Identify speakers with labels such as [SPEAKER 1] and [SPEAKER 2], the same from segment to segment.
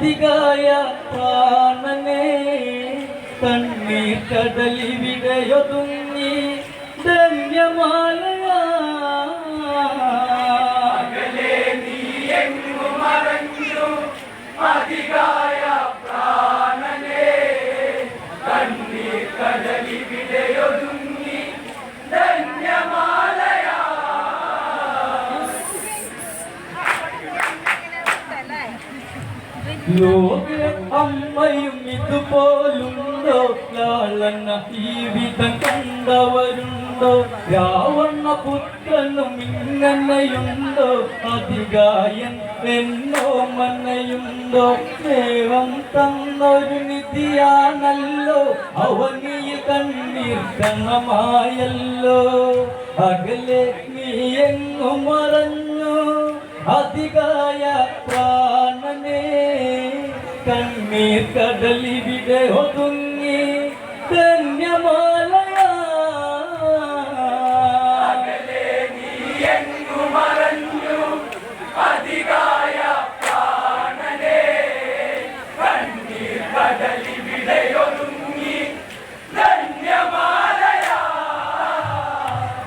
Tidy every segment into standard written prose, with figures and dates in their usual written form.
[SPEAKER 1] അതികായ പ്രാണനെ കണ്ണീർ കടലിവിടെയൊതുങ്ങി ധന്യമാലയാ
[SPEAKER 2] അതികായ പ്രാണനെ കണ്ണീർ കടലിവിടെയൊതുങ്ങി ധന്യമാലയാ
[SPEAKER 1] ലോക അമ്മയും ഇതുപോലുണ്ടോ ലാളന ജീവിതം കണ്ടവരുണ്ടോ രാവണ പുത്രനും ഇങ്ങനെയുണ്ടോ അതികായൻ എന്നോ മന്നയുണ്ടോ സ്നേഹം തന്നൊരു നിധിയാണല്ലോ അവനിൽ കണ്ണീർ കണമായല്ലോ അകലെ നീ എങ്ങു മറഞ്ഞു അതികായ പ്രാണനെ കണ്ണീർ കടലിവിടെ ഒതുങ്ങി ധന്യമാലയാ
[SPEAKER 2] അകലെ നീ എങ്ങു മറഞ്ഞു അതികായ പ്രാണനെ കണ്ണീർ കടലിവിടെയൊതുങ്ങി ധന്യമാലയാ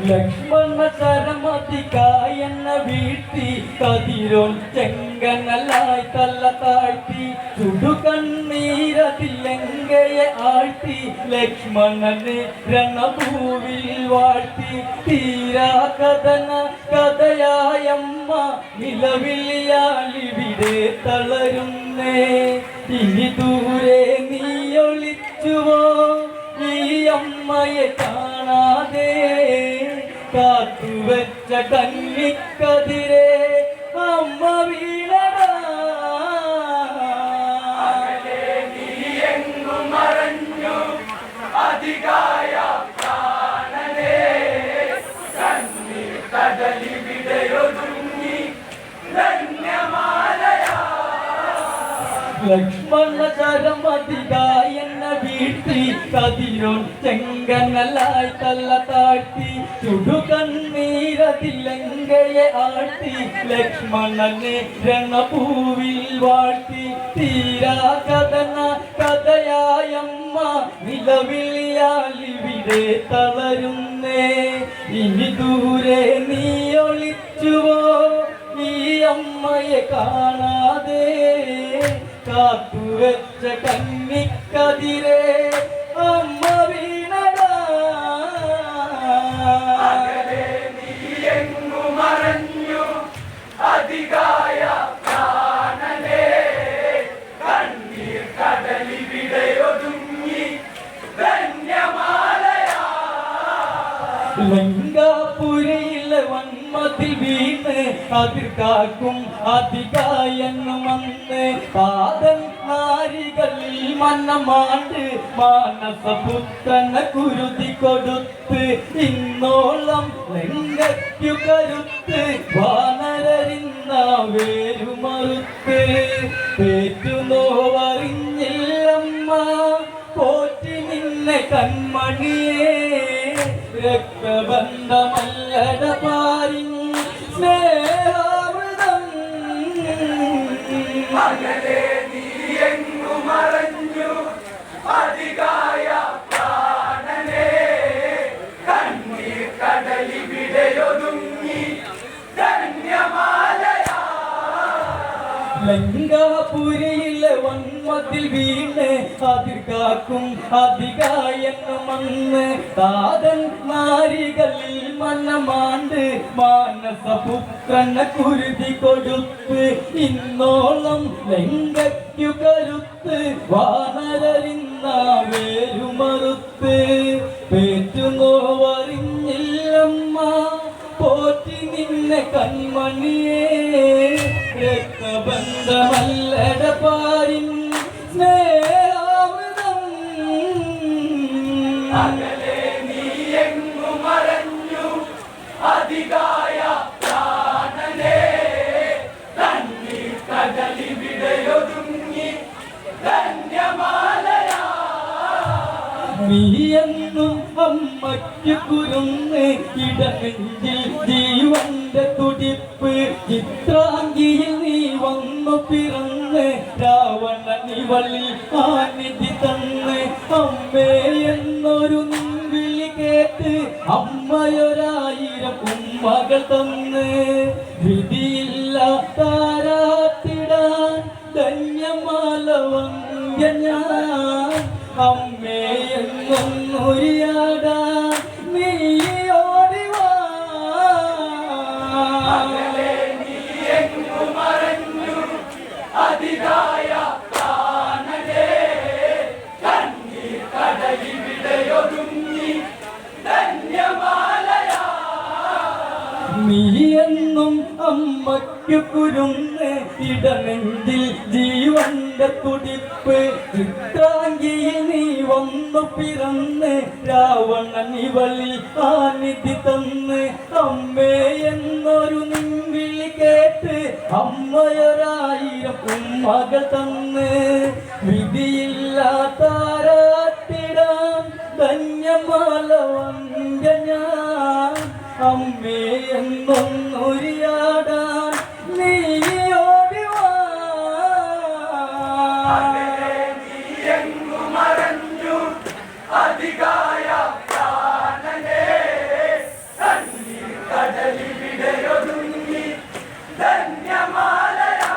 [SPEAKER 1] ലക്ഷ്മണ ശരമതികായെന്ന വീഴ്ത്തി കതിരോൻ ചെങ്കനലായി തല്ല താഴ്ത്തി ചുടുകണ്ണീരതിലങ്കയെ ആഴ്ത്തി ലക്ഷ്മണനെ രണഭൂവിൽ വാഴ്ത്തി തീരാ കഥന കഥയായമ്മ നിലവിളിയാലിവിടെ തളരുന്നേ ഇനി ദൂരെ നീ ഒളിച്ചുവോ ഈ അമ്മയെ കാണാതെ കാത്തുവെച്ച കന്നിക്കതിരെ അമ്മ വീണടാ
[SPEAKER 2] അകലെ നീ എങ്ങു മറഞ്ഞു അതികായ പ്രാണനെ കണ്ണീർ കടലിവിടെയൊതുങ്ങി ധന്യമാലയാ
[SPEAKER 1] ലക്ഷ്മണ ശരമതികായെന്ന വീഴ്ത്തി കതിരോൻ ചെങ്കനലായി തല്ല താഴ്ത്തി ചുടുകണ്ണീരതിലങ്കയെ ആഴ്ത്തി ലക്ഷ്മണനെ രണഭൂവിൽ വാഴ്ത്തി തീരാ കഥന കഥയായമ്മ നിലവിളിയാലിവിടെ തളരുന്നേ ഇനി ദൂരെ നീ ഒളിച്ചുവോ ഈ അമ്മയെ കാണാതെ കാത്തുവെച്ച കന്നിക്കതിരെ അമ്മ വീണടാ
[SPEAKER 2] അകലെ നീ എങ്ങു മറഞ്ഞു അതികായ പ്രാണനെ കണ്ണീർ കടലിവിടെയൊതുങ്ങി ധന്യമാലയാ
[SPEAKER 1] ലങ്കാപുരിയിലെ വന്മതിൽ വീണ് അതിർ കാക്കും അതികായെന്നു വന്ന് പാദൻ നാരികളിൽ മനമാണ്ട് മാനസപുത്രനെ കുരുതി കൊടുത്ത് ഇന്നോളം ലങ്കയ്ക്കു കരുത്ത് വാനരരിന്ന വേരുമറുത്ത് പേറ്റുനോവറിഞ്ഞില്ലമ്മ പോറ്റി നിന്നെ കൺമണിയേ രക്തബന്ധമല്ലട പാരിൻ സ്നേഹാമൃതം
[SPEAKER 2] അകലെ നീ എങ്ങു മറഞ്ഞു അതികായ പ്രാണനെ കണ്ണീർ കടലിവിടെയൊതുങ്ങി ധന്യമാലയാ
[SPEAKER 1] ലങ്കാപുരിയിലെ വന്മതിൽ വീണ് അതിർ കാക്കും അതികായെന്നു മന്ന് താതൻ നാരികളിൽ മനമാണ്ട് മാനസപുത്രനെ കുരുതി കൊടുത്ത് ഇന്നോളം ലങ്കയ്ക്കു കരുത്ത് വാനരരിന്ന വേരുമറുത്ത് പേറ്റുനോവറിഞ്ഞില്ലമ്മ പോറ്റി നിന്നെ കൺമണിയേ രക്തബന്ധമല്ലട പാരിൻ സ്നേഹാമൃതം
[SPEAKER 2] അകലെ നീ എങ്ങു മറഞ്ഞു അതികായ പ്രാണനെ കണ്ണീർ കടലിവിടെയൊതുങ്ങി ധന്യമാലയാ
[SPEAKER 1] നീയെന്നും അമ്മയ്ക്ക് കുരുന്ന് ഇടനെഞ്ചിൽ ജീവന്റെ തുടിപ്പ് ചിത്രാംഗിയിൽ നീ വന്നു പിറന്ന് രാവ രാവണനിവളിൽ ആനിധി തന്ന് അമ്മേ എന്നൊരു വിളി കേട്ട് അമ്മയൊരായിരം ഉമ്മകൾ തന്ന് വിധിയില്ല താരാട്ടിടാൻ ധന്യമാലവങ്ക ഞാൻ അമ്മേ എന്നൊന്നൊരിയാടാൻ നീ ഓടിവാ
[SPEAKER 2] അതികായ പ്രാണനേ കണ്ണീർ കടലിവിടെയൊതുങ്ങി ധന്യമാലയാ
[SPEAKER 1] നീ എന്നും അമ്മയ്ക്ക് കുരുന്ന് ഇടനെഞ്ചിൽ ജീവന്റെ തുടിപ്പ് ചിത്രാംഗിയിൽ നീ വന്നു പിറന്ന് രാവണനിവളിൽ ആനിധി തന്ന് അമ്മേ എന്നൊരു നിൻവിളി കേട്ട് അമ്മയൊരായിരം ഉമ്മകൾ തന്ന് വിധിയില്ലാത്താരാട്ടിടാൻ ധന്യമാലവങ്ക ഞാൻ അമ്മേ എന്നൊന്നൊരിയാടാൻ നീ ഓടിവാ
[SPEAKER 2] നീയെങ്ങു മറഞ്ഞു അതികായ പ്രാണനേ കണ്ണീർ കടലിവിടെയൊതുങ്ങി ധന്യമാലയാ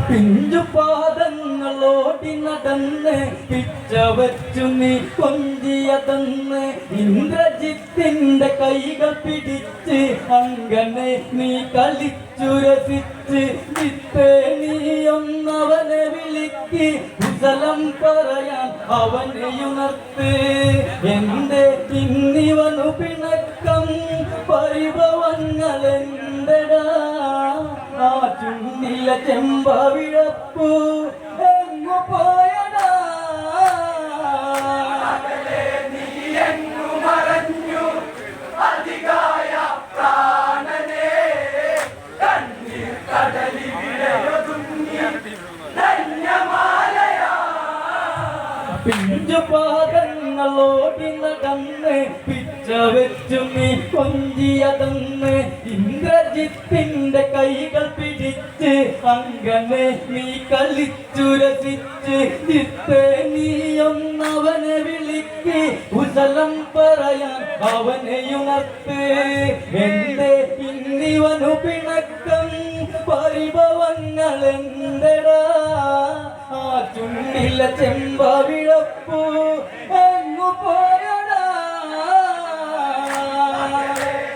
[SPEAKER 1] പിഞ്ചു പാദങ്ങളോടി നടന്ന് പിച്ച വച്ചു നീ കൊഞ്ചിയതന്ന് ഇന്ദ്രജിത്തിന്റെ കൈകൾ പിടിച്ച് അങ്ങനെ നീ കളിച്ചു രസിച്ച് വിത്തേ നീ ഒന്നവനെ വിളിക്ക് കുശലം പറയാൻ അവനെയുണർത്ത് എന്റെ ഇന്നിവനു പിണക്കം പരിഭവങ്ങൾ എന്തെടാ ആ ചുണ്ടില ചെമ്പവിഴപ്പൂ എങ്ങു പോയടാ
[SPEAKER 2] നീയെങ്ങു മറഞ്ഞു അതികായ പ്രാണനേ കണ്ണീർ കടലിവിടെയൊതുങ്ങി ധന്യമാലയാ
[SPEAKER 1] പിഞ്ചു പാദങ്ങളോടി നടന്ന് പിച്ച വെച്ചു നീ കൊഞ്ചിയതന്ന് ഇന്ദ്രജിത്തിന്റെ കൈകൾ പിടിച്ച് അങ്ങനെ നീ കളിച്ചു രസിച്ച് ചിത്തേ നീ ഒന്നവനെ വിളിക്ക് കുശലം പറയാൻ അവനെയുണർത്ത് എന്റെ ഇന്നിവനു പിണക്കം പരിഭവങ്ങൾ എന്തെടാ ആ ചുണ്ടില ചെമ്പവിഴപ്പൂ എങ്ങു പോയടാ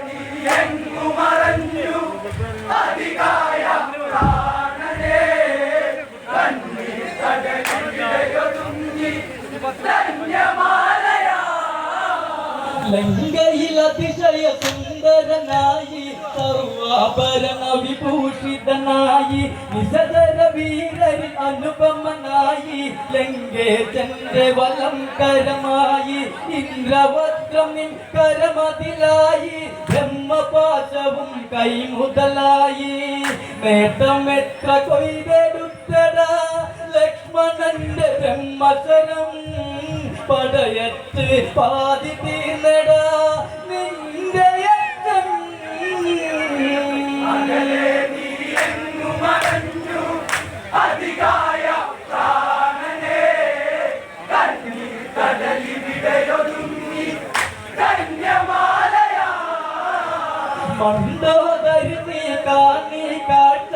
[SPEAKER 2] നീയെങ്ങു മറഞ്ഞു അതികായ പ്രാണനേ കണ്ണീർ കടലിവിടെയൊതുങ്ങി ധന്യമാലയാ
[SPEAKER 1] ലങ്കയിൽ അതിശയ സുന്ദരനായി സർവാഭരണ വിഭൂഷിതനായി നിശധര വീരരിൽ അനുപമനായി ലങ്കേശന്റെ വലം കരമായി ഇന്ദ്രവജ്രമിൻ കരമതിലായി ബ്രഹ്മപാശവും കൈമുതലായി നേട്ടമെത്ര കൊയ്തെടുത്തടാ ലക്ഷ്മണന്റെ ബ്രഹ്മശരം പടയത്ത് പാതി തീർന്നടാ നിന്റെ അച്ഛൻ
[SPEAKER 2] നീയെങ്ങു മറഞ്ഞു അതികായ പ്രാണനേ കണ്ണീർ കടലിവിടെയൊതുങ്ങി ധന്യമാലയാ
[SPEAKER 1] മണ്ടോദരി നീ കാണി കാട്ട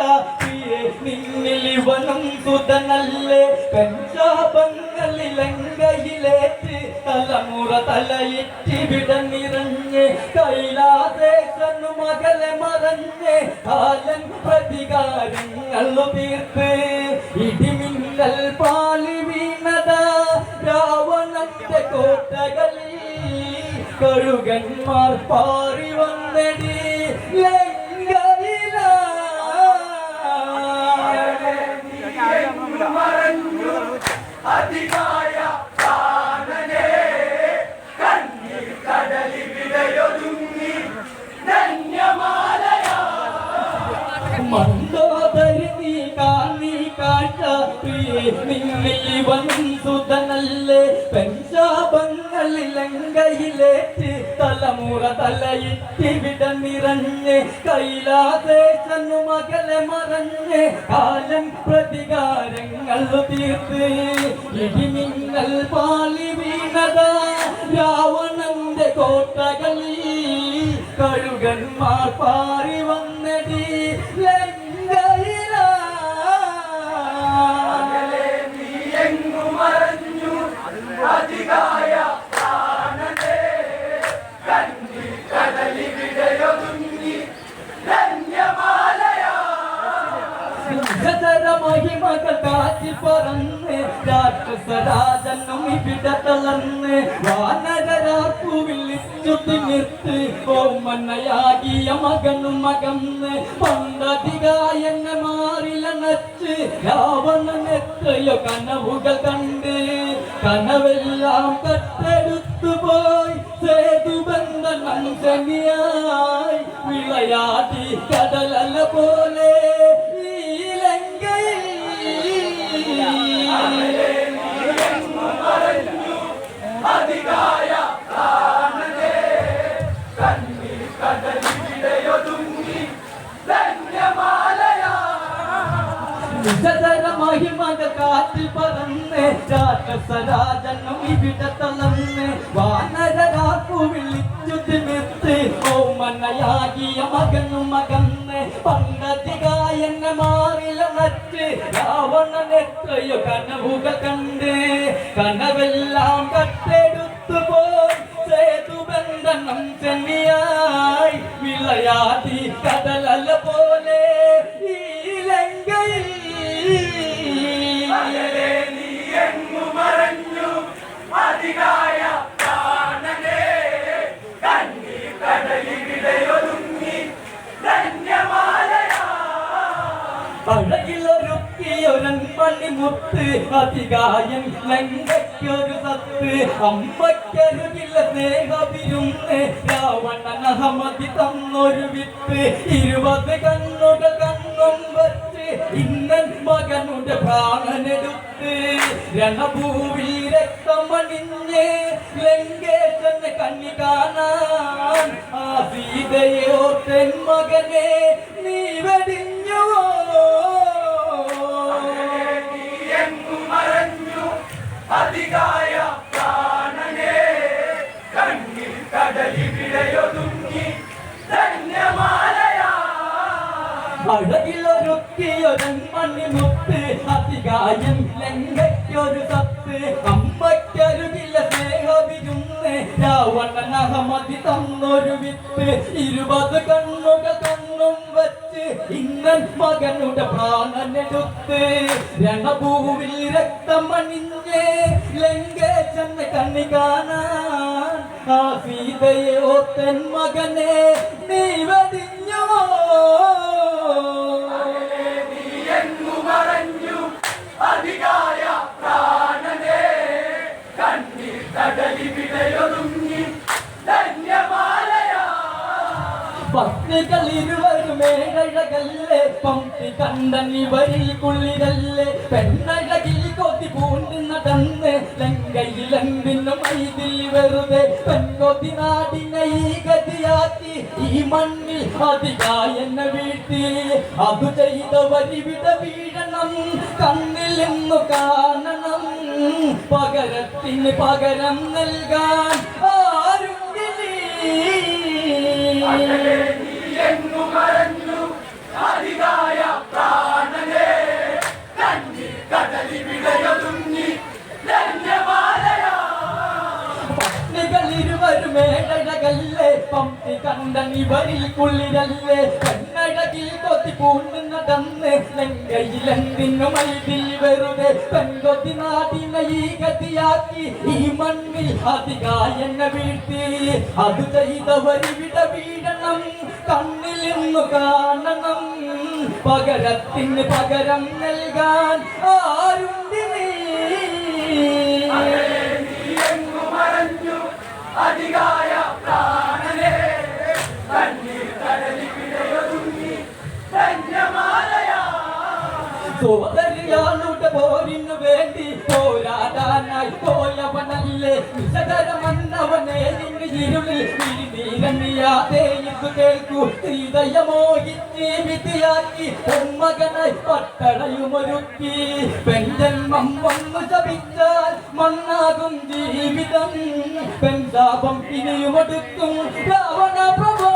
[SPEAKER 1] നിന്നിലിവനും സുതനല്ലേ പെഞ്ചാപങ്ങളിലങ്കയിലേറ്റ് തലമുറ തലയിറ്റിവിട നിറഞ്ഞ് കൈലാസേശനു മകളെ മറഞ്ഞ് കാലൻ പ്രതികാരങ്ങളു തീർത്ത് ഇടിമിന്നൽ പാലി വീണതാ രാവണന്റെ കോട്ടകളിൽ കഴുകന്മാർ പാറി വന്നടി ലങ്കയിലാ
[SPEAKER 2] മറഞ്ഞു അതികായ പ്രാണനേ കണ്ണീർ കടലിവിടെയൊതുങ്ങി ധന്യമാലയാ
[SPEAKER 1] മണ്ടോദരി നീ കാണി കാട്ട നിന്നിവനും സുതനല്ലേ പെഞ്ചാപങ്ങളിൽ ലങ്കയിലേറ്റ് തലമുറ തലയിട്ടിവിടെ നിറഞ്ഞ് കൈലാസേശനു മകളെ മറഞ്ഞ് കാലം പ്രതികാരങ്ങൾ തീർത്ത് ഇടിമിന്നൽ പാളി വീണതാ രാവണന്റെ കോട്ടകളിൽ കഴുകന്മാർ പാറി വന്നടി ലങ്കയിലാ
[SPEAKER 2] നീ എങ്ങു മറഞ്ഞു അധികായ പ്രാണനേ കണ്ണീർ കടലിവിടെയൊതുങ്ങി ധന്യമാലയാ
[SPEAKER 1] മഹിമകൾ കാറ്റിൽ പറന്ന് രാക്ഷസരാജനും ഇവിടെ തളർന്ന് വാനരരാർക്കു വിളിച്ചു തിമിർത്ത് ഓമനയാകിയ മകനും മകന്ന് പണ്ടധികായെന്നെ മാറിലണച്ച് രാവണനെത്രയോ കനവുകൾ കണ്ട് കനവെല്ലാം കട്ടെടുത്തു പോയി സേതുബന്ധനം ശനിയായി വിളയാടി കടലല പോലെ
[SPEAKER 2] അധികായ പ്രാണനേ കണ്ണീർ കടലിവിടെയൊതുങ്ങി ധന്യമാലയാ
[SPEAKER 1] മഹിമകൾ കാറ്റിൽ പറന്ന് രാക്ഷസരാജനും ഇവിടെ തളർന്ന് വാനരരാർക്കു വിളിച്ചു തിമിർത്ത് ഓമനയാകിയ മകനും മകന്ന് പണ്ടധികായെന്നെ മാറിലണച്ച് രാവണനെത്രയോ കനവുകൾ കണ്ട് കനവെല്ലാം കട്ടെടുത്തു പോയി സേതുബന്ധനം ചെന്നിയായി വിളയാടി കടലല പോലെ ഈ ലങ്കയിൽ
[SPEAKER 2] നീ എങ്ങു മറഞ്ഞു അധികായ പ്രാണനേ കണ്ണീർ കടലിവിടെയൊതുങ്ങി ധന്യമാലയാ
[SPEAKER 1] അഴകിലൊരുക്കിയൊരൺമണിമുത്ത് അധികായൻ ലങ്കയ്ക്കൊരു സത്ത് അമ്മയ്ക്കരുകില്ല സ്നേഹവിരുന്ന് രാവണനഹമതി തന്നൊരു വിത്ത് 20 കണ്ണുകൾ കണ്ണും വച്ച് ഇന്നൻ മകനുടെ പ്രാണനെടുത്ത് രണഭൂവിൽ രക്തമണിഞ്ഞ് ലങ്കേശന്റെ കണ്ണി കാണാൻ ആ സീതയോ തെൻ മകനെ നീ വെടിഞ്ഞുവോ
[SPEAKER 2] നീ എങ്ങു മറഞ്ഞു അധികായ പ്രാണനേ കണ്ണീർ കടലിവിടെയൊതുങ്ങി ധന്യമാലയാ
[SPEAKER 1] അഴകിലൊരുക്കിയൊരൺമണിമുത്ത് അധികായൻ ലങ്കയ്ക്കൊരു സത്ത് അമ്മയ്ക്കരുകില്ല സ്നേഹവിരുന്ന് രാവണനഹമതി തന്നൊരു വിത്ത് 20 കണ്ണുകൾ കണ്ണും വച്ച് ഇന്നൻ മകനുടെ പ്രാണനെടുത്ത് രണഭൂവിൽ രക്തമണിഞ്ഞ് ലങ്കേശന്റെ കണ്ണി കാണാൻ ആ സീതയെ ഓർത്തൻ മകനെ നീ വടിഞ്ഞുവോ
[SPEAKER 2] നീ എങ്ങു മറഞ്ഞു അധികായ പ്രാണനേ കണ്ണീർ കടലിവിടെയൊതുങ്ങി ധന്യമാലയാ
[SPEAKER 1] ഭക്തികൾ ഇരുവരും ഏഴഴകല്ലേ പമ്പി കണ്ടൻ ഇവരിൽ കുളിരല്ലേ പെണ്ണഴകിൽ കൊതി പൂണ്ട് നടന്ന് ലങ്കയിൽ എന്തിനും മൈതിൽ വെറുതെ പെൺകൊതി നാടിനെ ഈ ഗതിയാക്കി ഈ മണ്ണിൽ അധികായെന്നെ വീഴ്ത്തി അതു ചെയ്തവരിവിടെ വീഴണം കണ്ണിൽ ഇന്നു കാണണം പകരത്തിന് പകരം നൽകാൻ ആരുണ്ടിനി
[SPEAKER 2] നീ എങ്ങു മറഞ്ഞു അധികായ പ്രാണനേ കണ്ണീർ കടലിവിടെയൊതുങ്ങി ധന്യമാലയാ
[SPEAKER 1] ഇരുവരും ഏഴഴകല്ലേ പമ്പി കണ്ടൻ ഇവരിൽ കുളിരല്ലേ പെണ്ണഴകിൽ കൊതി പൂണ്ട് നടന്ന് ലങ്കയിൽ എന്തിനു മൈതിൽ വെറുതെ പെൺകൊതി നാടിനെ ഈ ഗതിയാക്കി ഈ മണ്ണിൽ അധികായെന്നെ വീഴ്ത്തി അത് ചെയ്തവരിവിടെ വീഴണം കണ്ണിൽ ഇന്നു കാണണം പകരത്തിന് പകരം നൽകാൻ ആരുണ്ടിനി
[SPEAKER 2] നീ എങ്ങു മറഞ്ഞു അധികായ പ്രാണനേ കണ്ണീർ കടലിവിടെയൊതുങ്ങി ധന്യമാലയാ
[SPEAKER 1] സോദരിയാളുടെ പോരിനു വേണ്ടി പോരാടാനായി പോയവനല്ലേ വിശകരമന്നവനെ ഇന്ന് ഇരുളിൽ നീരണിയാതെ ഇത് കേൾക്കൂ ഹൃദയമോഹിച്ച് വിധിയാക്കി മകനായി പട്ടടയുമൊരുക്കി പെൺജന്മം വന്നു ശപിച്ചാൽ മണ്ണാകും ജീവിതം പെൺശാപം ഇനിയുമൊടുക്കും രാവണ പ്രഭോ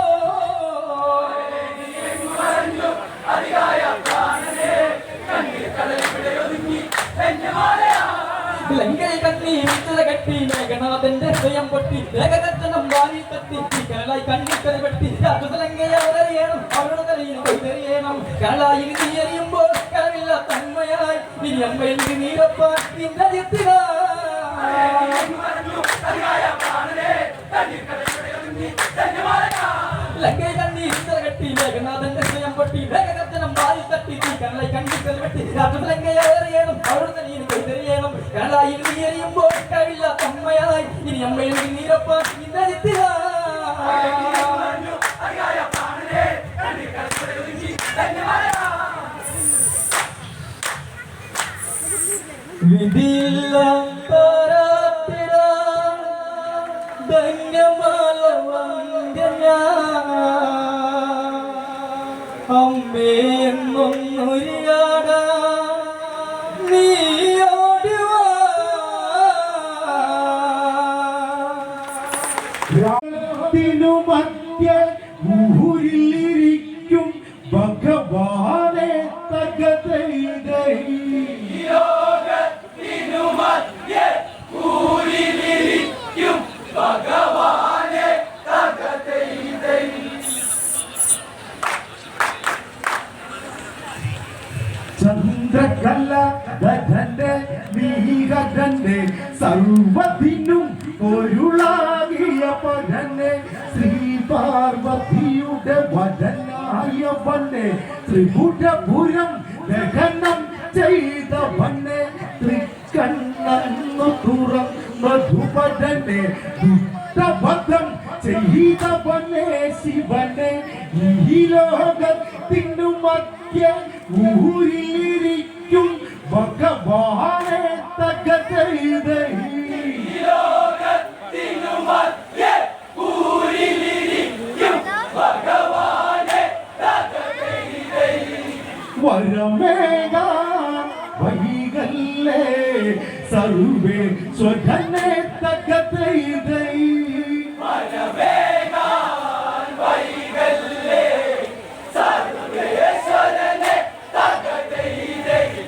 [SPEAKER 1] ലങ്കൈ കണ്ണി വിച്ചല കെട്ടി മേഘനാഥന്റെ ഹൃദയം പൊട്ടി മേഘകർജനം വാരി തട്ടി കരളായി കണ്ണിക്കര വെട്ടി രാജലങ്കയെ അവരറിയണം അവരുടെ തലയിൽ കൊയ്തെറിയണം കരളായി നീ എറിയുമ്പോൾ കരമില്ല തന്മയായി ഇനി അമ്മയിൽ നീരപ്പാൻ നിന്റെ എത്തിനാ ലങ്കൈ കണ്ണി വിച്ചല കെട്ടി മേഘനാഥന്റെ ഹൃദയം പൊട്ടി മേഘകർജനം വാരി തട്ടി കരളായി കണ്ണിക്കര വെട്ടി രാജലങ്കയെ അവരറിയണം അവരുടെ തലയിൽ കൊയ്തെറിയണം കരളായി നീ എറിയുമ്പോൾ കരമില്ല തന്മയായി ഇനി അമ്മയിൽ നീരപ്പാൻ നിന്റെ എത്തിനാ വിധിയില്ല താരാട്ടിടാൻ ധന്യമാല വന്ദന അമ്മേ എന്നൊന്നുരിയാടാ നീയോടിവാ
[SPEAKER 3] മധ്യ ഊരിലിരിക്കും ഭഗവാനെ തകതൈതൈ
[SPEAKER 2] ഭഗവാനെ തകതൈതൈ
[SPEAKER 3] ചന്ദ്രകല ഗഗന്റെ നീകന്റെ സർവത്തിനും പൊരുളാകിയ പരനെ ശ്രീ പാർവതിയുടെ വദനായവനെ ത്രിപുരപുരം ദഹനം ചെയ്തവനെ തൃക്കണ്ണു തുറന്നതുപടനെ ദുഷ്ടപദം ചെയ്തവനെ ശിവനെ ഈ ലോകത്തിനു മധ്യ ഊരിലിരിക്കും ഭഗവാനെ തകതൈതൈ വരമേക വൈകല്ലേ സർവേ സ്വധനെ തകതൈതൈ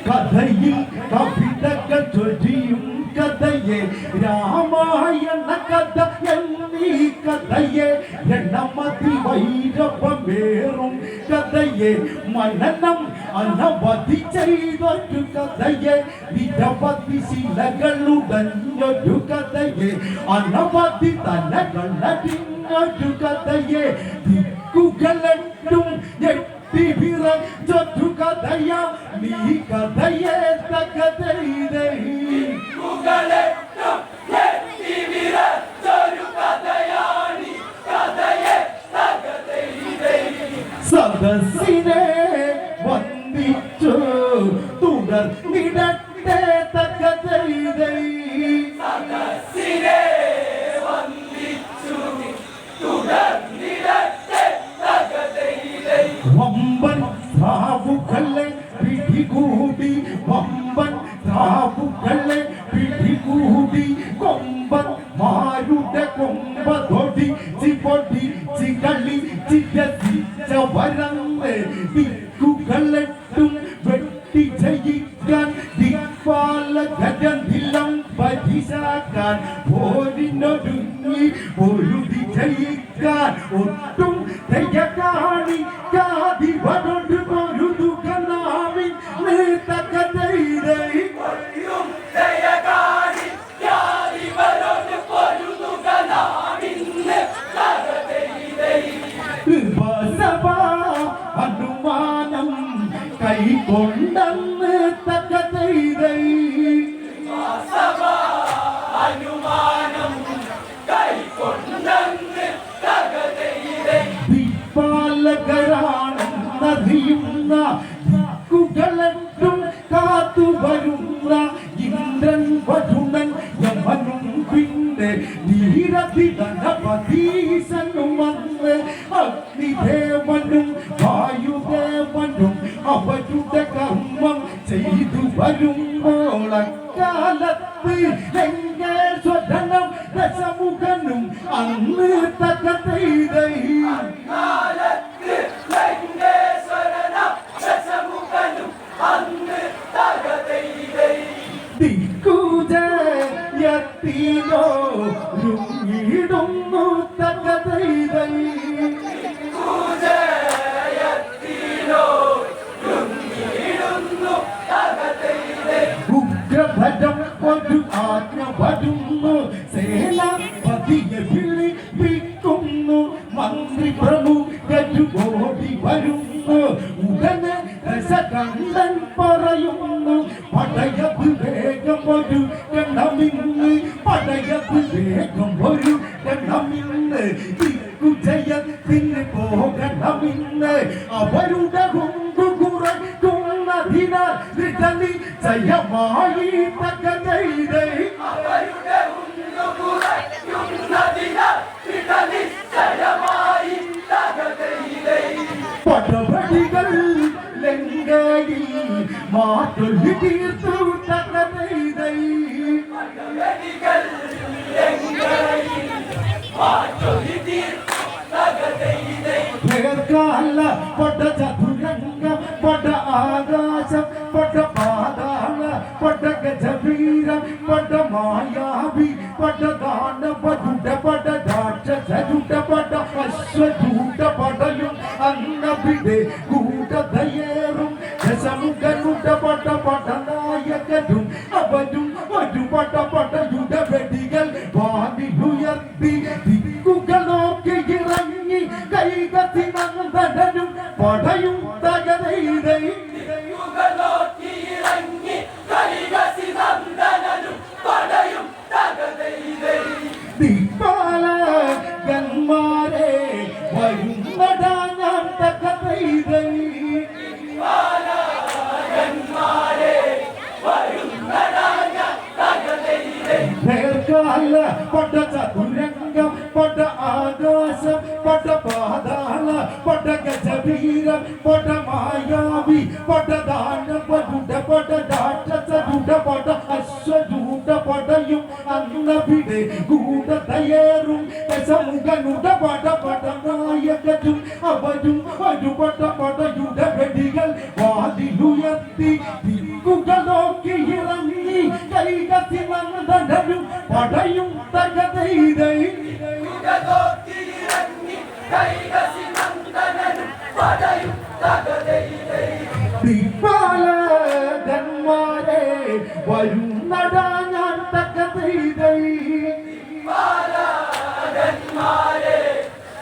[SPEAKER 3] കഥയിൽ കവിതകൾ ചൊരിയും കഥയെ രാമായണ കഥ എന്നീ കഥയെ എണ്ണമതി വൈരവമേറും കഥയെ മനനം അനവധി ചെയ്തൊരു കഥയെ നിരവധി ശിലകളുടഞ്ഞൊരു കഥയെ അനവധി തലകളടിഞ്ഞൊരു കഥയെ ദിക്കുകളെട്ടും വിറച്ചൊരു കഥയ നീ കഥയെ തകതൈതൈ സദസ്സിനെ വന്ദിച്ചു തുടർന്നിടട്ടെ തകതൈതൈ വമ്പൻ ദ്രാവുകളെ പിടികൂടി വമ്പൻ ദ്രാവുകളെ പിടികൂടി കൊമ്പൻ മാരുടെ കൊമ്പതൊടി ചിപ്പൊടി ചികളി ചിരസിച്ച വരന്ന് ദിക്കുകളെട്ടും വെട്ടി ജയിക്കാൻ ദിക്പാലകരനിലം പരിശാക്കാൻ പോരിനൊരുങ്ങി പൊരുതി ജയിക്കാൻ ഒട്ടും കാതിവനോട് പൊരുതുക നാവിൻ തകതൈതൈ അനുമാനം കൈകൊണ്ടെന്ന് തകതൈതൈ ദിക്പാലകരാണെന്നറിയുന്ന ദിക്കുകളെട്ടും ഓളക്കാലത്ത് ലങ്കേശ്വരനും ദശമുഖനും അന്ന് തകതൈതൈ
[SPEAKER 2] കാലത്ത് ലങ്കേശ്വരനും ദശമുഖനും അന്ന് തകതൈതൈ
[SPEAKER 3] ദിക്കുജയത്തിലോ രുങ്ങിടുന്നു തകതൈതൈ ഉഗ്രഭരം ഒരു ആജ്ഞ വരുന്നു സേനാപതിയെ വിളിപ്പിക്കുന്നു മന്ത്രി പ്രമുഖരു ഓടി വരുന്നു ഉടനെ രസകണ്ഠൻ പറയുന്നു പടയത് വേഗം ഒരു കണ്ണമിന്ന് പടയത് വേഗം ഒരു കണ്ണമിന്ന് ദിക്കുജയത്തിന് പോകണമിന്ന് അവരുടെ കൊണ്ടു കുറയ്ക്കുന്നതിനാൽ ഋതനി ജയമായി തകതൈതൈ
[SPEAKER 2] അവരുടെ ഉന്നുകുറയ്ക്കുന്നതിനാൽ ഋതനി ജയമായി തകതൈതൈ
[SPEAKER 3] പടവടികൾ ലങ്കയിൽ മാറ്റൊല്ലി തീർത്തു തകതൈതൈ
[SPEAKER 2] പടവടികൾ ലങ്കയിൽ മാറ്റൊല്ലി തീർത്തു തകതൈതൈ
[SPEAKER 3] ദീർഘകാല പട ചതുരംഗ പട ആകാശം പട പാതാള പട ഗജവീരം പട മായാവി പട ദാനവരുടെ പട രാക്ഷസരുടെ പട അശ്വജൂത പടയും അന്നവിടെ കൂട്ടതയേറും ദശമുഖനുടെ പട പടനായകരും അവരും ഒരു പട പടയുടെ വെടികൾ വാനിലുയർത്തി ദിക്കുകളൊക്കെ ഇറങ്ങി കൈകത്തി നന്ദനും പടയും തകതൈതൈ
[SPEAKER 2] യുഗലോക്കിയിറങ്ങി കൈകസി നന്ദനനും പടയും തകതൈതൈ
[SPEAKER 3] ദിക്പാലകന്മാരെ വരുന്നടാ ഞാൻ തകതൈതൈ
[SPEAKER 2] പാലകന്മാരെ വരുന്നടാ ഞാൻ തകതൈതൈ
[SPEAKER 3] ദീർഘകാല പട ചതുരംഗം പട ആകാശം പട പാതാള പട ഗജവീരം പട മായാവി പട ദാനവരുടെ പട രാക്ഷസരുടെ പട അശ്വജൂത പടയും അന്നവിടെ കൂടതയേറും ദശമുഖനുടെ പട പടനായകരും അവരും ഒരു പട പടയുടെ വെടികൾ വാതിലുയർത്തി ദിക്കുകളൊക്കെ ഇറങ്ങി കൈകത്തി നന്ദനും പടയും തകതൈതൈ
[SPEAKER 2] യുഗലോക്കിയിറങ്ങി കൈകസി നന്ദനനും പടയും തകതൈതൈ
[SPEAKER 3] ദിക്പാലകന്മാരെ വരുന്നടാ ഞാൻ തകതൈതൈ
[SPEAKER 2] പാലകന്മാരെ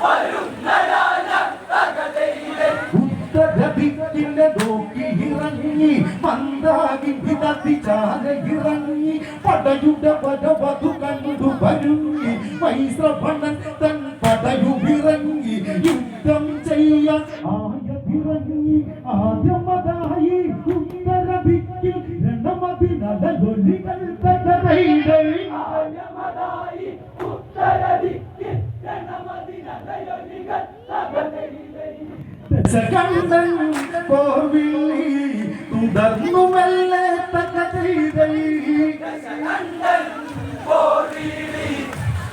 [SPEAKER 2] വരുന്നടാ ഞാൻ തകതൈതൈ
[SPEAKER 3] ഉത്തരദിക്കിന്റെ നോക്കി ഇറങ്ങി മന്ദാകിന്റെ തത്തിച്ചാല ഇറങ്ങി പടയുടെ പടവതു കണ്ടു വരുങ്ങി വൈശ്രവണൻ തൻ പടയുമിറങ്ങി യുദ്ധം ചെയ്യാൻ ആയതിറങ്ങി ആദ്യമതായി ഉത്തരദിക്കിൽ രണമതിനലൊലികൾ തകതൈതൈ
[SPEAKER 2] ആയമതായി ഉത്തരദിക്കിൽ രണമതിനലയൊലികൾ തകതൈതൈ
[SPEAKER 3] ദശകണ്ഠൻ പോർവിളി തുടർന്നുമല്ലേ തകതൈതൈ
[SPEAKER 2] ദശകണ്ഠൻ പോർവിളി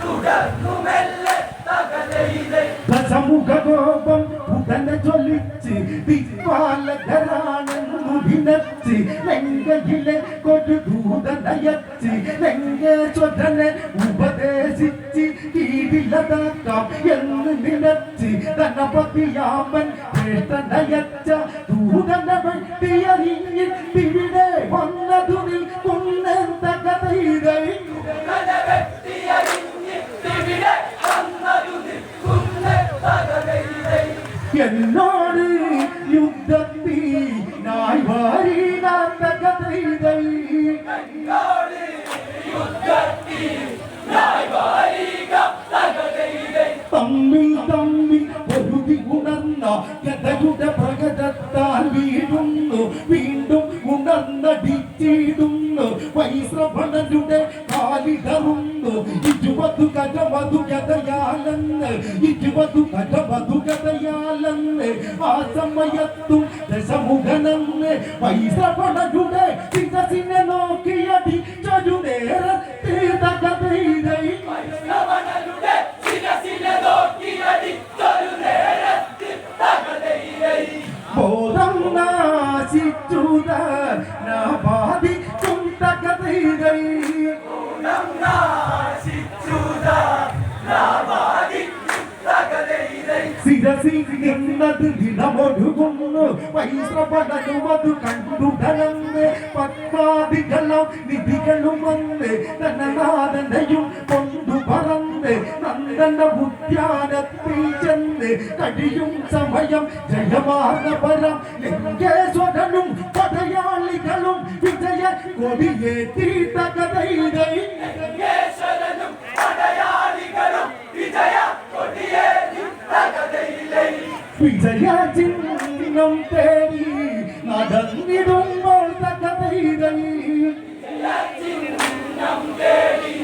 [SPEAKER 2] തുടർന്നുമെല്ലെ തകതൈതൈ
[SPEAKER 3] ദശമുഖ കോപം ഉടനെ ജ്വലിച്ച് ദിക്പാലകരാണെന്നു വിനച്ച് ലങ്കയിലെ കൊടുദൂതനയച്ച് ലങ്കേശ്വരനെ ഉപദേശിച്ച് കീഴിലതാക്കാം എന്ന് നിലച്ച് ധനപതിയാമൻ ജ്യേഷ്ഠനയച്ച ദൂതനെ വെട്ടിയറിഞ്ഞ് ഇവിടെ വന്നതുനിൽ കുന്നൻ തകതൈതൈ
[SPEAKER 2] വെട്ടിയറിഞ്ഞ് ഇവിടെ വന്നതു നിൽക്കുന്ന തകതൈതൈ
[SPEAKER 3] എന്നോട് യുദ്ധത്തിനായി വാരിടാൻ തകതൈതൈ
[SPEAKER 2] എന്നോട് യുദ്ധത്തിനായി വാരിക തകതൈതൈ
[SPEAKER 3] തമ്മിൽ തമ്മിൽ പൊരുതി ഉണർന്ന ഗതയുടെ പ്രകടത്താൽ വീഴുന്നു വീണ്ടും ഉണർന്നടിച്ചിടുന്നു നിന്നു വൈശ്രവണരുടെ കാലിടറുന്നു 20 കടമധുഗതയാലെന്ന് 20 കടമധുഗതയാലെന്ന് ആ സമയത്തും ദശമുഖനെന്ന് വൈശ്രവണരുടെ ശിരസിനെ നോക്കിയടി ചൊരു നേരത്തെ തകതൈതൈ
[SPEAKER 2] വൈഷ്ണവനരുടെ ശിരസിനെ നോക്കിയടിച്ചൊരു നേരത്തിൽ തകതൈതൈ.
[SPEAKER 3] ബോധം നാശിച്ചുത നാബാധിക്കും തകതൈതൈ
[SPEAKER 2] ഗുണം നാശിച്ചുതാ നാവാദിക്കും തകതൈതൈ.
[SPEAKER 3] ശിരസിൽ നിന്നത് ദിനമൊഴുകുന്നു വൈശ്രവണനുമതു കണ്ടുടനന്ന് പത്മാദികളും നിധികളും വന്ന് തന്നനാഥനെയും കൊണ്ടു പറന്ന് നന്ദന ഉദ്യാനത്തിൽ ചെന്ന് കഴിയും സമയം ജയമാനപരം ലിംഗേശ്വരനും പടയാളികളും വിജയ കൊടിയേറ്റി തകതൈതൈ
[SPEAKER 2] ലിംഗേശ്വരനും പടയാളികളും വിജയ കൊടിയേറ്റി തകതൈതൈ.
[SPEAKER 3] വിജയ ചിഹ്നം തേടി നടന്നിടുമ്പോൾ തകതൈതൈ
[SPEAKER 2] ചിഹ്നം തേടി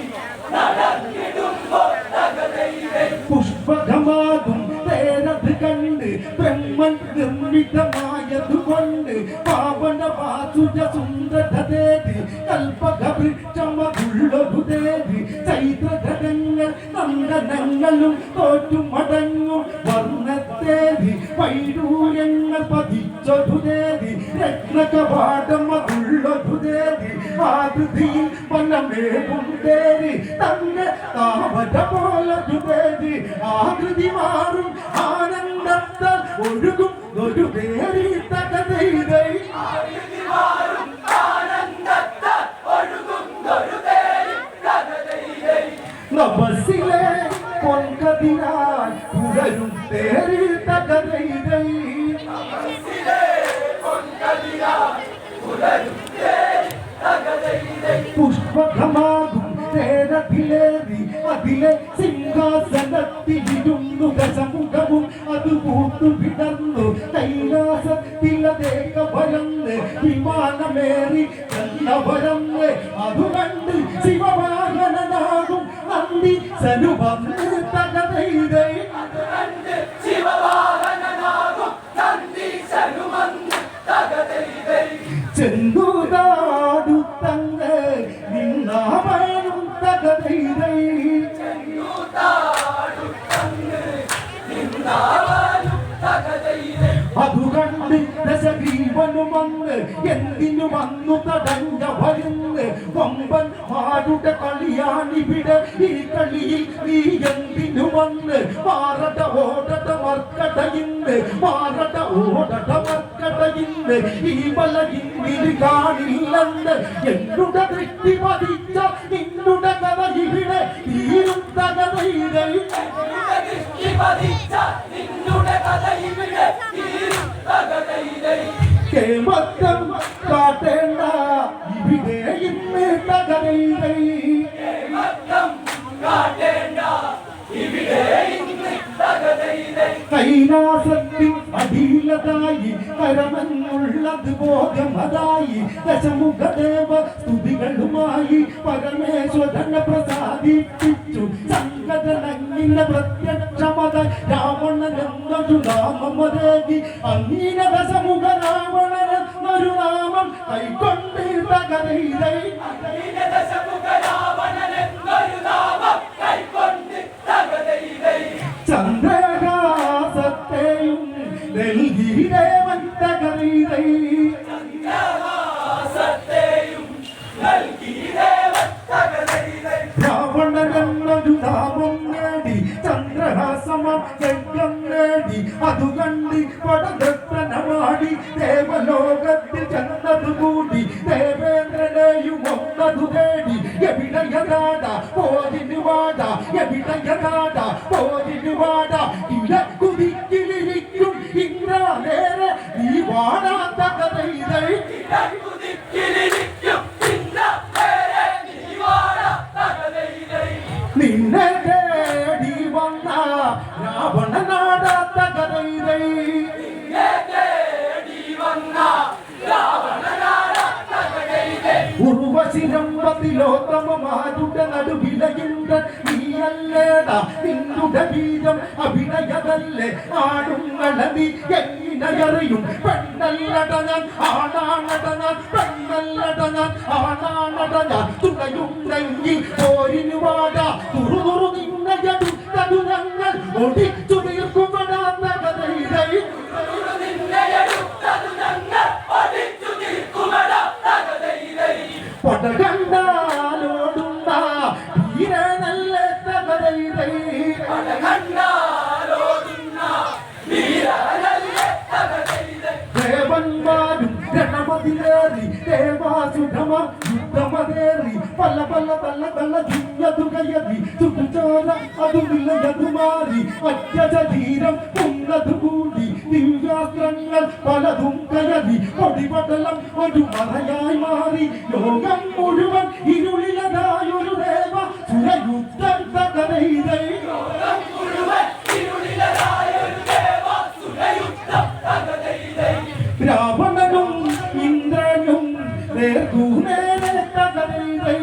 [SPEAKER 2] നടന്നിടുമ്പോൾ തകതൈതൈ.
[SPEAKER 3] പുഷ്പകമാകും തേരത് കണ്ട് ബ്രഹ്മൻ നിർമ്മിതമായതുകൊണ്ട് പാവന വാസുജ സുന്ദരതേതി കൽപ്പക വൃക്ഷമതുള്ളൊരു ദേവി ചൈത്രഘടങ്ങൾ നന്ദനങ്ങളും തോറ്റുമടങ്ങും വർണ്ണത്തേതി വൈഡൂര്യങ്ങൾ പതിച്ചൊരു ദേവി രത്നകവാടമതുള്ളൊരു ദേവി ആകൃതിയിൽ വനമേകും ദേവി തന്നെ താവര പോലൊരു ദേവി ആകൃതി മാറും ആനന്ദത്താൽ ഒഴുകും ഒരു ദേവി തകതൈതൈ
[SPEAKER 2] ആകൃതി മാറും ആനന്ദത്താൽ ഒഴുകുന്നൊരു തേരി തകതൈതൈ.
[SPEAKER 3] നഭസിലെ പൊൻകതിരാൽ പുഴരും തേരി തകതൈതൈ
[SPEAKER 2] മനസ്സിലെ പൊൻകതിരാൽ പുലരും തേരി തകതൈതൈ.
[SPEAKER 3] പുഷ്പകമാകും തേരത്തിലേറി അതിലെ സിംഹാസനത്തിലിരുന്നു ദശമുഖവും അത് പൂത്തു വിടർന്നു കൈലാസത്തിലതേക വരന്ന് വിമാനമേറി ചെന്നവരന്ന് അതു കണ്ട് ശിവവാഹനനാകും നന്ദി സനുവന്ന് തകതൈതൈ
[SPEAKER 2] അതുകണ്ട് ശിവവാഹനനാകും നന്ദീശനുമന്ന് തകതൈതൈ.
[SPEAKER 3] ചെന്തുതാടു തങ്ങ് നിന്നാമനും തകതൈതൈ
[SPEAKER 2] ചെന്നൂത്താടുത്തങ്ങ് നിന്നാവാനും തകതൈതൈ.
[SPEAKER 3] അതു കണ്ട് ദശഗ്രീവനും വന്ന് എന്തിനു വന്നു തടഞ്ഞ വരുന്ന് വമ്പൻ മാരുടെ കളിയാണിവിടെ ഈ കളിയിൽ നീ എന്തിനു വന്ന് മാറട ഓടട മർക്കടയിന്ന് മാറട ഓടട മർക്കടയിന്ന് ഈ വലയിന്നിൽ കാണില്ലെന്ന് എന്നുടെ ദൃഷ്ടി പതിച്ച നിന്നുടെ കഥ ഇവിടെ തീരും തകതൈതൈ
[SPEAKER 2] നിന്നുടെ ദൃഷ്ടി പതിച്ച നിന്നുടെ കഥ ഇവിടെ തീരും തകതൈതൈ.
[SPEAKER 3] കേമത്തം കാട്ടേണ്ട ഇവിടെ ഇന്ന് തകതൈതൈ
[SPEAKER 2] മത്തം കാട്ടേണ്ട ഇവിടെ ഇന്ന് തകതൈതൈ.
[SPEAKER 3] കൈലാസത്തിൽ അടിയിലതായി കരമെന്നുള്ളത് ബോധമതായി ദശമുഖദേവ സ്തുതികളുമായി പരമേശ്വരനെ പ്രസാദിപ്പിച്ചു സംഗതനങ്ങിന്റെ പ്രത്യക്ഷമത രാവണനെന്നൊരു നാമമതേകി അന്നീന ദശമുഖ രാവണനെന്നൊരു നാമം കൈക്കൊണ്ട് തകതൈതൈ
[SPEAKER 2] ദശമുഖ രാവണനെന്നൊരു നാമം കൈക്കൊണ്ട് തകതൈതൈ.
[SPEAKER 3] ചന്ദ്രഹാസത്തെയും ഡൽഹി ദേവൻ തകതൈതൈ
[SPEAKER 2] ചന്ദ്രഹാസത്തെയും നൽകി ദേവൻ തകതൈതൈ.
[SPEAKER 3] രാവണനെന്നൊരു നാമം നേടി ചന്ദ്രഹാസമം യജ്ഞം നേടി അതു കണ്ടി പടദത്തനമാടി ദേവലോകത്തിൽ ചെന്നതുകൂടി ദേവേന്ദ്രനെയും ഒന്നതു തേടി എവിടയനാട പോരിന് വാട എവിടയനാട പോരിന് വാട ഇട കുതിക്കിലിരിക്കും ഇന്ദ്രനേരെ നീ വാടാ തകതൈതൈ
[SPEAKER 2] ഇടക്കുതിക്കിലിരിക്കും ഇന്ദ്രനേരെ നീ വാടാ തകതൈതൈ.
[SPEAKER 3] നിന്നെ തേടി വന്ന രാവണനാട തകതൈതൈ
[SPEAKER 2] നിന്നെ തേടി വന്ന രാവണനാട തകതൈതൈ.
[SPEAKER 3] ഉർവശി ദേവശിരമ്പതിലോത്തമമാരുടെ നടുവിലയുണ്ട നീയല്ലേടാ നിന്നുടെ വീരം അഭിനയതല്ലേ ആടുങ്ങളതി എങ്ങിനയറിയും പെണ്ണല്ലട ഞാൻ ആണാണട ഞാൻ പെണ്ണല്ലട ഞാൻ ആണാണട ഞാൻ തുണയുണ്ടെങ്കിൽ പോരിനു വാടാ തുറു നിന്നയടുത്തതു ഞങ്ങൾ ഒടിച്ചു തീർക്കുമെടാന്ന കഥയിലൈ പടകണ്ടാലോടുന്ന വീരനല്ല തകരയിലൈ ദേവന്മാരും രണമതിലേറി ദേവാസുരമ യുദ്ധമതേറി പല പല തല്ല തല്ല തുകയതി ചുറ്റുചോര അതു വിലയതു മാറി അത്യശരീരം ഉന്നതു കൂടി ദിവ്യാസ്ത്രങ്ങൾ പലതും കയറി പൊടിപടലം ഒരു മറയായി മാറി ലോകം മുഴുവൻ ഇരുളിലതായൊരു ദേവ സുരയുദ്ധം തകരയിലൈ രാവണനും ഇന്ദ്രനും നേർക്കുനേരെ തകരയിലൈ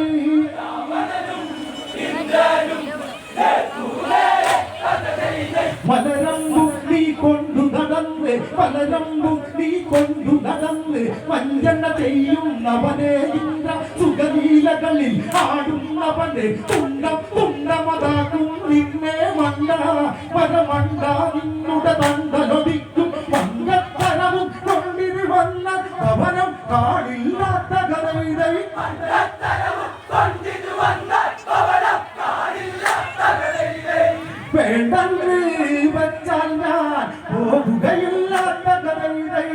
[SPEAKER 3] മലരമ്പും നീ കൊണ്ടു നടന്ന് പലരമ്പും നീ കൊണ്ടു നടന്ന് വഞ്ചന ചെയ്യുന്നവനെ ഇന്ദ്ര സുഖലീലകളിൽ ആടുന്നവനെ തുണ്ടമതാക്കും നിന്നെ മണ്ട പരമണ്ട നിന്നുടെ തണ്ടലൊടിക്കും പങ്കത്തരവും കൊണ്ടിന് വന്ന ഭവനം കാടില്ലാത്ത കഥയിലൈ വേണ്ടെന്ന് വച്ചാൽ ഞാൻ പോകുകയില്ലാത്ത കഥയിലൈ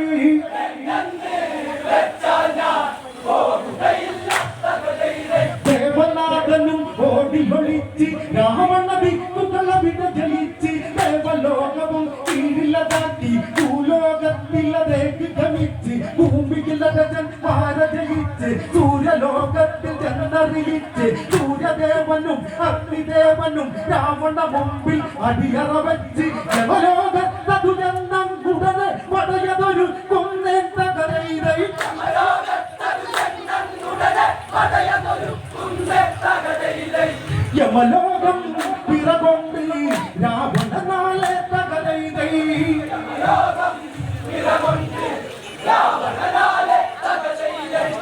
[SPEAKER 3] ദേവനാഥനും ഓടിയൊളിച്ച് രാവണ ദിക്കുകള വിടജലിച്ച് ദേവലോകവും കീഴിലതാക്കി ഭൂലോകത്തിലതേക്ക് ഗമിച്ച് ഭൂമിയിലരജൻ പാരജയിച്ച് സൂര്യലോകത്തിൽ ചെന്നറിയിച്ച് സൂര്യദേവനും അഗ്നിദേവനും രാവണ മുമ്പിൽ അടിയറ വെച്ച് ദേവലോകത്തതു ചെന്നം ഉടനെ പടയതൊരു കുന്നേൻ തകരയിലൈ യമലോകം പിറകൊണ്ട് രാവണ നാളെ തകരയിലൈ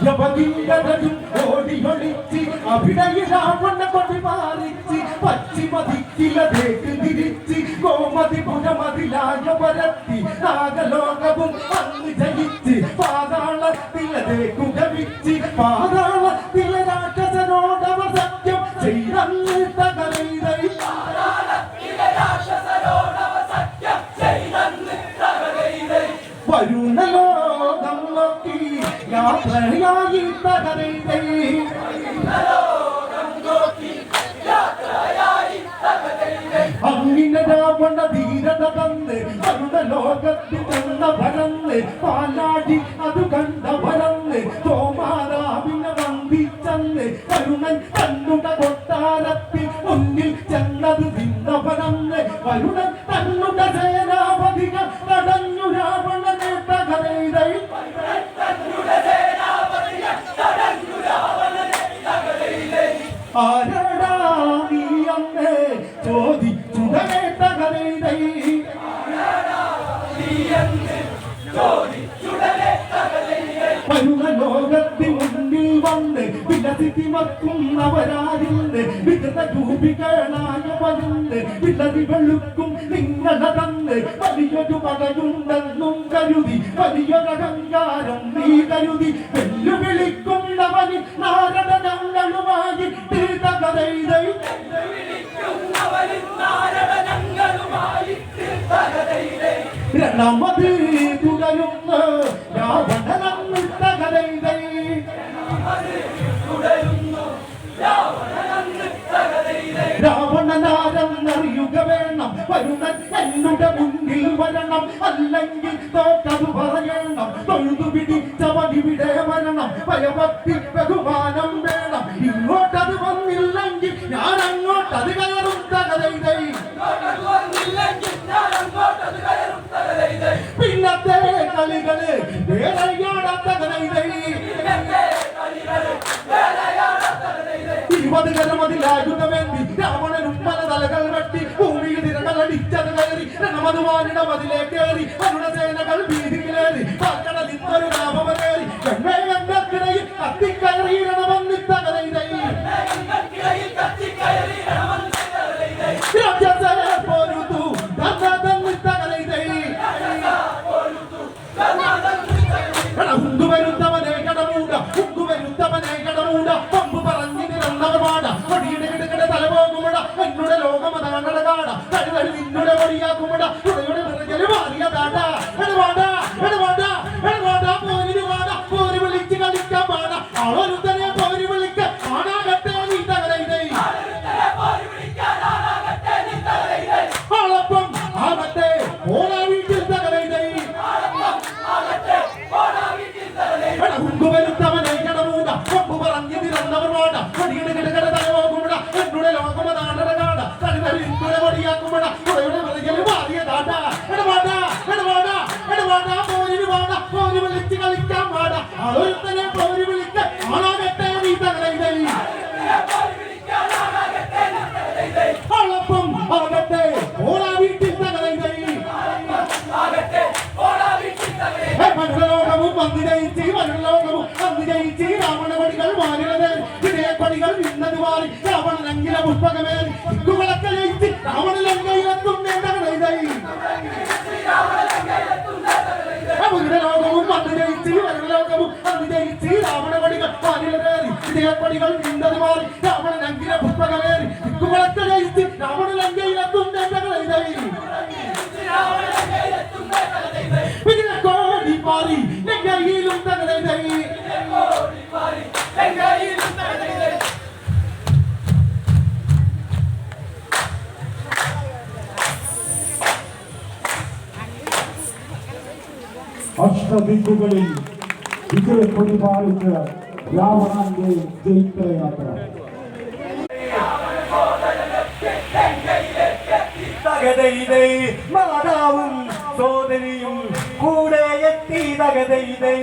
[SPEAKER 3] യവതിങ്കരനും ഓടിയൊളിച്ച് അഭിനയ രാവണ കൊടി മാറിച്ച് പശ്ചിമദിക്കിലതേക്ക് തിരിച്ച് ഗോമതി പുരമതിലായ പരത്തി നാഗലോകവും അന്ന് ജയിച്ച് പാതാളത്തിലതേക്കു ഗമിച്ച് പാതാളത്തിലെ രാക്ഷസനോടവ സത്യം ചെയ്തന്ന് തകരയിലൈ വരുന്ന ലോകം നോക്കി യാത്രയായി തകരയിലൈ അങ്ങനെ രാവണ ധീരത തന്ന് അവരുടെ ലോകത്തിൽ ചെന്ന ഭരന്ന് പാലാടി അത് കണ്ട ഭരന്ന് തോമാരാവിനെ വന്ദിച്ചന്ന് വരുണൻ തന്നുടെ കൊട്ടാരത്തിൽ മുന്നിൽ ചെന്നത് തിന്നവരന്ന് വരുണൻ തന്നുടെ സേനാപതികൾ തടഞ്ഞു രാവണനെ തകരയിലൈ ആരടാ നീ അന്ന് ചോദിച്ചുടനെ തകരയിലൈ വരുന്ന ലോകത്തിൽ മുന്നിൽ വന്ന് വിലസിമക്കുന്നവരാരുണ്ട് വികൃത രൂപികളായ വരുന്ന് വിലതി വെളുക്കും നിങ്ങളെ തന്ന് വലിയൊരു പകയുണ്ടെന്നും കരുതി വലിയൊരഹങ്കാരം നീ കരുതി വെല്ലുവിളിക്കുന്നവന് നാരദ ഞങ്ങളുമായി തകരയിലൈ രണമത് തുടരുന്ന രാവണനന്ന് തകരയിലൈ രാവണനാരെന്നറിയുക വേണം വരുണൻ എന്നുടെ മുന്നിൽ വരണം അല്ലെങ്കിൽ തോറ്റതു പറയണം തൊഴുതു പിടിച്ചവനിവിടെ വരണം ഭയഭക്തി ബഹുമാനം വേണം ഇങ്ങോട്ടത് വന്നില്ലെങ്കിൽ ഞാൻ അങ്ങോട്ടത് കയറും തകരയിലൈ പിന്നത്തെ കളികള് വേറെയാണ് തകരയിലൈ 20 കരമതിലായുധമേന്തി രാവണനും പല തലകൾ വെട്ടി ഭൂമിയിൽ തിരകളടിച്ചത് കയറി രണമതുവാനിട മതിലേ കയറി അരുണസേനകൾ വീതിയിലേറി പാൽക്കടലിന്നൊരു രാമവരേറി വെണ്ണയിൽ കത്തിക്കയറി രണമന്നിത്തകരയിടയിൽ രാജസേന പോരുതു ഉണ്ടുവരുത്തവനെ കടമൂട ഉണ്ടുവരുത്തവനെ കടമൂട പമ്പ് പറഞ്ഞു നിറന്നവമാട വടിയുടെ കിടക്കട തലപോകുമട എന്നുടെ ലോകമതാണ് കാട കഴിവഴി നിന്നുടെ വടിയാക്കുമട തുണയുടെ നിറഞ്ഞൽ മാറിയതാട എടവാട എടവാട എടവാട പോരിന് വാട പോരി വിളിച്ച് കളിക്കാൻ പാട അവരുത്തനെ പോരി വിളിക്ക ആണാകട്ടെ നീ തകരയിടേ ആളപ്പം ആകട്ടെ ഓരോ വീട്ടിൽ തകരയിടേ ഉണ്ടുവരുത്തവനെ കടമൂട പമ്പ് പറഞ്ഞു നിറന്നവർ വാട വടിയുടെ കിടക്കട തലപോകുമട എന്നുടെ ലോകമതാണ് കാട കഴിവഴി നിന്നുടെ വടിയാക്കുമട തുണയുടെ നിറഞ്ഞൽ മാറിയതാട എടവാട എടവാട എടവാട പോരിന് വാട പോരി വിളിച്ച് കളിക്കാൻ പാട അവരുത്തനെ പോരി വിളിക്ക ആണാകട്ടെ നീ തകരയിടേ ആളപ്പം ആകട്ടെ ഓരോ വീട്ടിൽ തകരയിടേ മനുഷ്യലോകവും വന്നു ജയിച്ച് മനുഷ്യലോകവും വന്നു ജയിച്ച് രാവണപടികൾ മാറിയത് വിജയപ്പടികൾ നിന്നത് മാറി രാവണലങ്കില പുഷ്പകമേറി വിളക്ക ജയിച്ച് രാവണലങ്കയിലെത്തും മനുഷ്യലോകവും വന്നു ജയിച്ച് മനുഷ്യലോകവും വന്നു ജയിച്ച് രാവണപടികൾ മാറിയത് വിജയപ്പടികൾ നിന്നത് മാറി രാവണലങ്കില പുഷ്പകമേറി വിളക്ക ജയിച്ച് രാവണലങ്കയിലെത്തും കോടി പാറി ലങ്കയിലും തകരൈ
[SPEAKER 4] അഷ്ടദിക്കുകളിൽ വിജയക്കൊടി പാലിച്ച് രാവണന്റെ ജയിത്രയാത്ര
[SPEAKER 3] മാതാവും സോദരിയും കൂടെ എത്തി തകതൈതൈ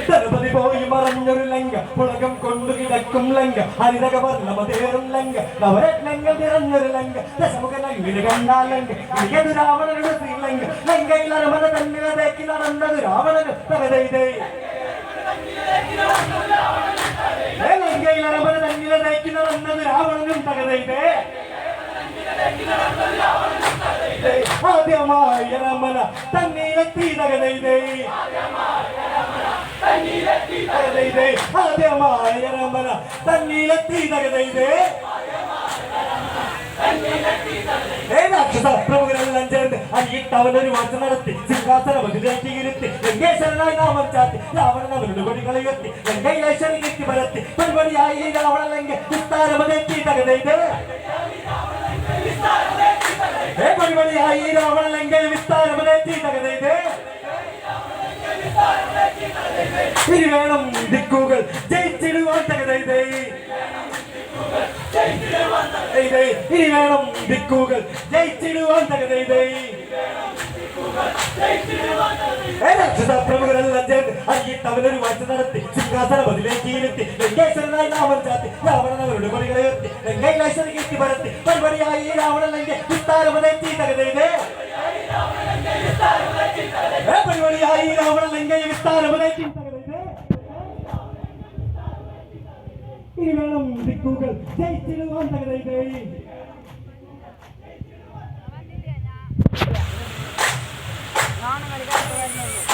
[SPEAKER 3] ദളപതി പോയി മറഞ്ഞൊരു ലങ്ക പുളകം കൊണ്ടു കിടക്കും ലങ്ക ഹരിതക വർണ്ണമതേറും ലങ്ക നവരത്നങ്ങൾ നിറഞ്ഞൊരു ലങ്ക ദശമുഖ ലങ്കിന് കണ്ടാൽ ലങ്ക ഇരിക്കതു രാവണനുടെ ശ്രീലങ്ക ലങ്കയിൽ അരമന തന്നിലതേക്ക് നടന്നത് രാവണന് തകതൈതൈ ലങ്കയിൽ അരമന തന്നിലതേക്ക് നടന്നത് രാവണനും തകതൈതേ ആദ്യമായ രമന തന്നീലെത്തി തകതൈതേ ആദ്യമായ രമന തന്നീലെത്തി തകതൈതേ രാക്ഷസ പ്രമുഖരെല്ലാം ചേർന്ന് അരിയിട്ടവനൊരു വാർത്ത നടത്തി സിംഹാസനമതിലേക്ക് ഇരുത്തി ലങ്കേശ്വരനായി നാമം ചാത്തി രാവണൻ അവരുടെ കൊടികളെ ഉയർത്തി ലങ്കയിലേശ്വരൻ എത്തി പരത്തി പരിപാടിയായി രാവണ ലങ്ക വിസ്താരമതെത്തി തകതൈതേ പരിപാടിയായി രാവണ ലങ്കയിൽ വിസ്താരമതെത്തി തകതൈതേ ഇനി വേണം ദിക്കുകൾ ജയിച്ചിടുവാൻ തകതൈതേ ഇനി വേണം ദിക്കുകൾ ജയിച്ചിടുവാൻ തകതൈതേ രാക്ഷസ പ്രമുഖരെല്ലാം ചേർന്ന് അരിയിട്ടവനൊരു വാഴ്ച നടത്തി സിംഹാസനമതിലേക്ക് ഇരുത്തി ലങ്കേശ്വരനായി നാമം ചാത്തി രാവണൻ അവരുടെ കൊടികളെ ഉയർത്തി ലങ്കയിലേശ്വരൻ എത്തി പരത്തി പരിപാടിയായി രാവണ ലങ്ക വിസ്താരമതെത്തി തകതൈതേ പരിപാടിയായി രാവണ ലങ്കയെ വിസ്താരമതെത്തി തകതൈതേ ഇനി വേണം ദിക്കുകൾ ജയിച്ചിടുവാൻ തകതൈതേ
[SPEAKER 5] നാണം കളിക്കാൻ